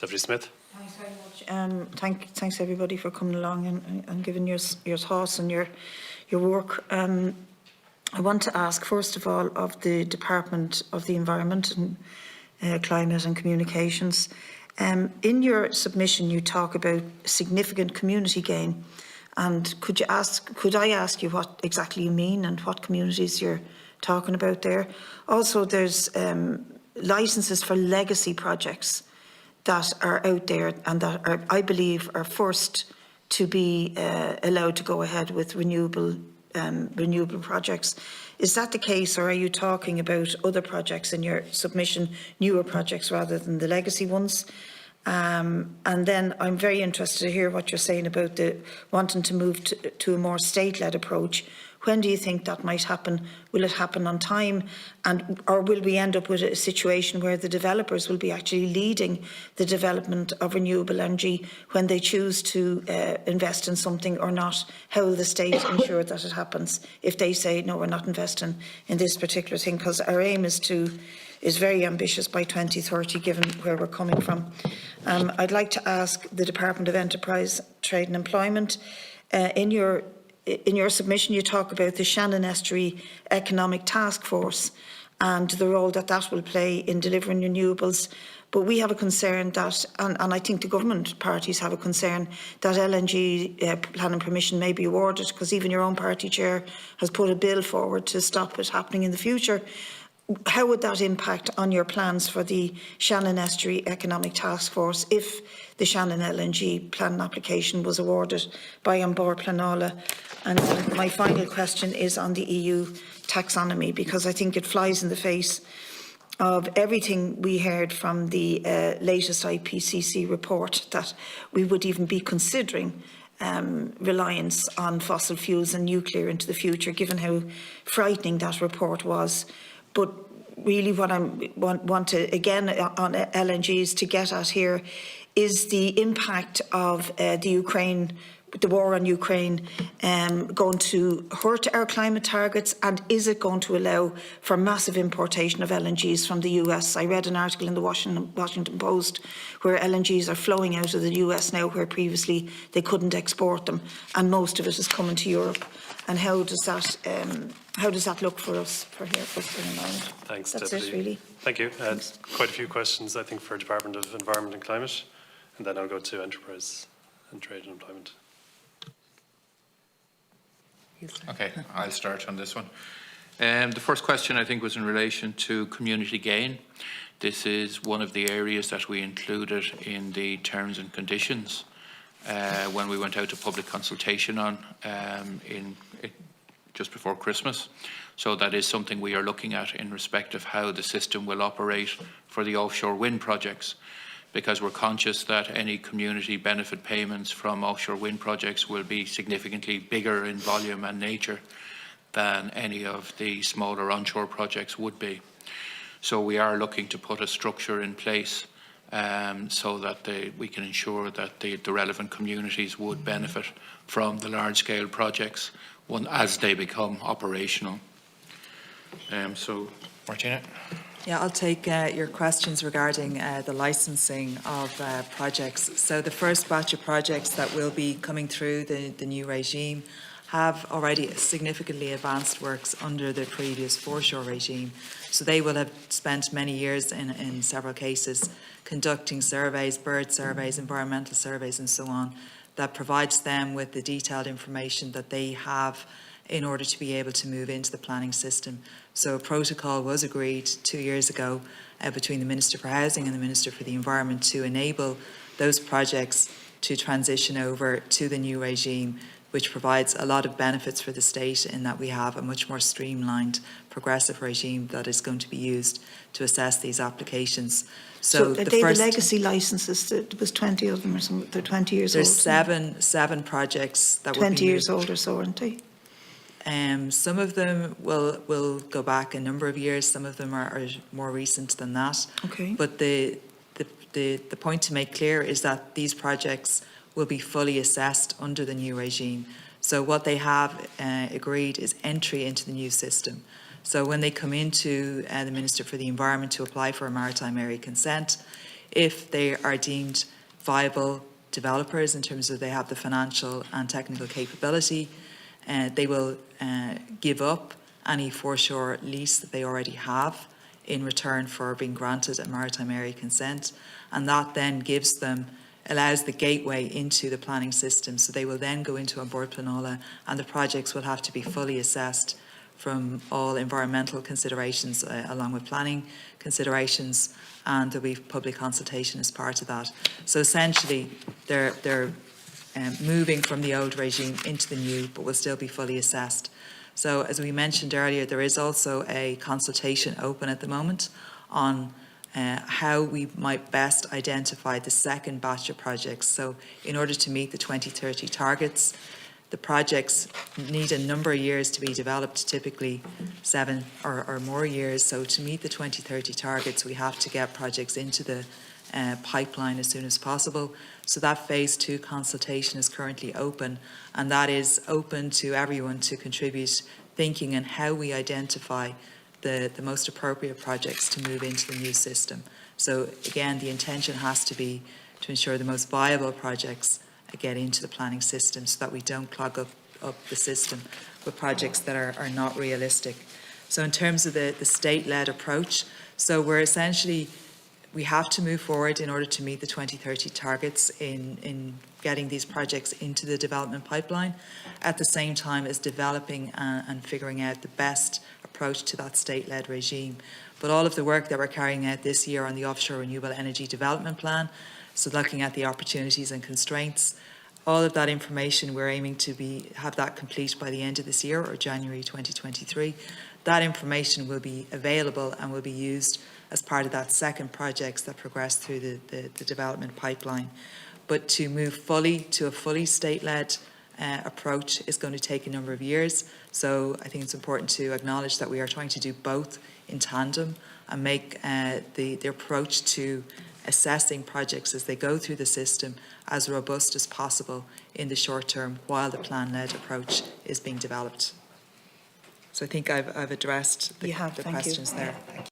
Bríd Smith. Thanks very much. Thanks everybody for coming along and giving your thoughts and your work. I want to ask first of all of the Department of the Environment and Climate and Communications. In your submission, you talk about significant community gain, and could I ask you what exactly you mean and what communities you're talking about there? Also, there's licences for legacy projects that are out there and that are, I believe, are first to be allowed to go ahead with renewable projects. Is that the case, or are you talking about other projects in your submission, newer projects rather than the legacy ones? And then I'm very interested to hear what you're saying about the wanting to move to a more state-led approach. When do you think that might happen? Will it happen on time? Or will we end up with a situation where the developers will be actually leading the development of renewable energy when they choose to invest in something or not? How will the state ensure that it happens if they say, no, we're not investing in this particular thing? Because our aim is very ambitious by 2030, given where we're coming from. I'd like to ask the Department of Enterprise, Trade and Employment, in your submission, you talk about the Shannon Estuary Economic Task Force and the role that will play in delivering renewables. But we have a concern that, and I think the government parties have a concern, that LNG planning permission may be awarded, because even your own party chair has put a bill forward to stop it happening in the future. How would that impact on your plans for the Shannon Estuary Economic Task Force if the Shannon LNG planning application was awarded by Bord Pleanála? And my final question is on the EU taxonomy, because I think it flies in the face of everything we heard from the latest IPCC report, that we would even be considering reliance on fossil fuels and nuclear into the future, given how frightening that report was. But really what I want to, again, on LNGs to get at here is the impact of the war on Ukraine going to hurt our climate targets, and is it going to allow for massive importation of LNGs from the US? I read an article in the Washington Post where LNGs are flowing out of the US now, where previously they couldn't export them, and most of it is coming to Europe. And how does that look for us here for Spring Island? Thanks, That's Deputy. it, really. Thank you. Quite a few questions, I think, for Department of Environment and Climate, and then I'll go to Enterprise and Trade and Employment. Okay, I'll start on this one. The first question, I think, was in relation to community gain. This is one of the areas that we included in the terms and conditions when we went out to public consultation on just before Christmas. So that is something we are looking at in respect of how the system will operate for the offshore wind projects, because we're conscious that any community benefit payments from offshore wind projects will be significantly bigger in volume and nature than any of the smaller onshore projects would be. So we are looking to put a structure in place so that we can ensure that the relevant communities would benefit from the large-scale projects as they become operational. So, Martina? Yeah, I'll take your questions regarding the licensing of projects. So the first batch of projects that will be coming through the new regime have already significantly advanced works under the previous foreshore regime. So they will have spent many years in several cases conducting surveys, bird surveys, environmental surveys and so on, that provides them with the detailed information that they have in order to be able to move into the planning system. So a protocol was agreed 2 years ago between the Minister for Housing and the Minister for the Environment to enable those projects to transition over to the new regime, which provides a lot of benefits for the state in that we have a much more streamlined, progressive regime that is going to be used to assess these applications. So the legacy licences, there was 20 of them or something, they're 20 years old. There's seven projects that will be 20 years old or so, aren't they? Some of them will go back a number of years. Some of them are more recent than that. Okay. But the point to make clear is that these projects will be fully assessed under the new regime. So what they have agreed is entry into the new system. So when they come into the Minister for the Environment to apply for a maritime area consent, if they are deemed viable developers in terms of they have the financial and technical capability, they will give up any foreshore lease that they already have in return for being granted a maritime area consent, and that then allows the gateway into the planning system. So they will then go into An Bord Pleanála, and the projects will have to be fully assessed from all environmental considerations along with planning considerations, and there'll be public consultation as part of that. So essentially they're moving from the old regime into the new, but will still be fully assessed. So as we mentioned earlier, there is also a consultation open at the moment on how we might best identify the second batch of projects. So in order to meet the 2030 targets, the projects need a number of years to be developed, typically 7 or more years. So to meet the 2030 targets, we have to get projects into the pipeline as soon as possible. So that phase 2 consultation is currently open, and that is open to everyone to contribute thinking on how we identify the most appropriate projects to move into the new system. So again, the intention has to be to ensure the most viable projects get into the planning system so that we don't clog up the system with projects that are not realistic. So in terms of the state-led approach, so we have to move forward in order to meet the 2030 targets in getting these projects into the development pipeline, at the same time as developing and figuring out the best approach to that state-led regime. But all of the work that we're carrying out this year on the Offshore Renewable Energy Development Plan, so looking at the opportunities and constraints, all of that information we're aiming to have that complete by the end of this year or January 2023. That information will be available and will be used as part of that second projects that progress through the development pipeline. But to move fully to a fully state-led approach is going to take a number of years. So I think it's important to acknowledge that we are trying to do both in tandem and make the approach to assessing projects as they go through the system as robust as possible in the short term while the plan-led approach is being developed. So I think I've addressed the questions there. Thank you.